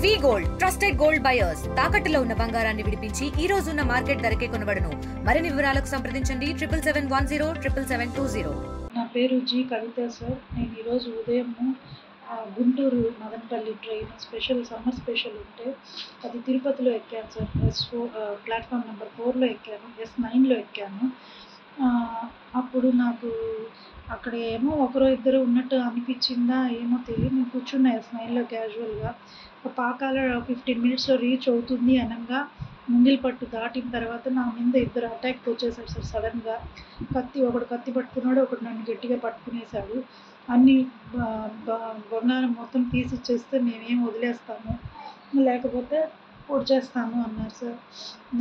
వి gold trusted gold buyers తాకట్టులో ఉన్న బంగారాన్ని విడిపించి ఈ రోజు ఉన్న మార్కెట్ ధరకే కొనబడును. మరిన్ని వివరాలకు సంప్రదించండి 77107720. నా పేరు జి కవిత సార్. నేను ఈరోజు ఉదయం Guntur Madanapalle train summer special ఉంటే అది తిరుపతిలో ఎక్కాను సార్. ప్లాట్ఫామ్ నెంబర్ 4లో ఎక్కాను, S9లో ఎక్కాను. అప్పుడు నాకు అక్కడ ఏమో ఒకరో ఇద్దరు ఉన్నట్టు అనిపించిందా ఏమో తెలియదు. నేను కూర్చున్నా S9లో క్యాజువల్గా. పాకాల 15 మినిట్స్లో రీచ్ అవుతుంది అనగా ముంగిల్పట్టు దాటిన తర్వాత నా మీద ఇద్దరు అటాక్ వచ్చేసారు సార్. సడన్గా ఒకడు కత్తి పట్టుకున్నాడు, ఒకడు నన్ను గట్టిగా పట్టుకునేశాడు. అన్ని బంగారం మొత్తం తీసి ఇచ్చేస్తే మేమేం వదిలేస్తాము, లేకపోతే పొడిచేస్తాము అన్నారు సార్.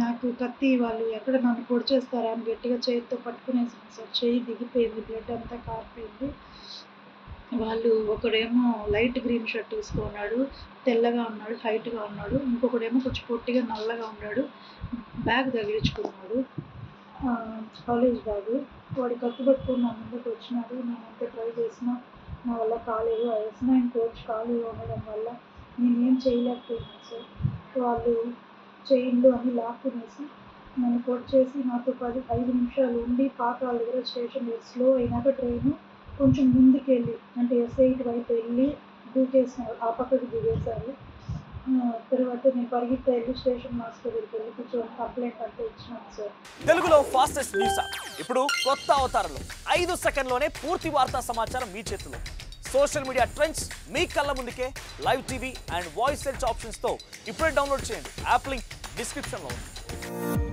నాకు కత్తి వాళ్ళు ఎక్కడ నన్ను పొడిచేస్తారా అని గట్టిగా చేతితో పట్టుకునేసాను సార్. చేయి దిగిపోయింది, బ్లడ్ అంతా కారిపోయింది. వాళ్ళు ఒకడేమో లైట్ గ్రీన్ షర్ట్ వేసుకున్నాడు, తెల్లగా ఉన్నాడు, హైట్గా ఉన్నాడు. ఇంకొకడేమో కొంచెం పొట్టిగా నల్లగా ఉన్నాడు, బ్యాగ్ తగిలించుకున్నాడు, కాలేజ్ బ్యాగ్. వాడి కత్తి పట్టుకొని నా ముందుకు వచ్చినాడు. నేను ఎంత ట్రై చేసినా నా వల్ల కాలేదు. ఆ S9 కోచ్ ఖాళీగా ఉండడం వల్ల నేనేం చేయలేకపోయినాను సార్. వాళ్ళు చైన్లు అని లాక్కునేసి నన్ను పొడిచేసి నాతో 5 నిమిషాలు ఉండి పాకాల దగ్గర స్టేషన్ స్లో అయినాక ట్రైన్ కొంచెం ముందుకెళ్ళి అంటే S8 వైపు వెళ్ళి దూకేసినారు, ఆ పక్కకు దిగేశారు. తర్వాత నేను పరిగెత్తి వెళ్ళి స్టేషన్ మాస్టర్ దగ్గరికి వెళ్ళి కూర్చొని కంప్లైంట్ అంటే ఇచ్చినాను సార్. తెలుగులో ఫాస్టెస్ట్ న్యూస్ యాప్ ఇప్పుడు కొత్త అవతారంలో 5 సెకండ్లోనే పూర్తి వార్తా సమాచారం మీ చేతిలో. సోషల్ మీడియా ట్రెండ్స్ మీ కళ్ళ ముందుకే live TV and voice search ఆప్షన్స్తో ఇప్పుడే డౌన్లోడ్ చేయండి. యాప్ లింక్ డిస్క్రిప్షన్లో ఉంది.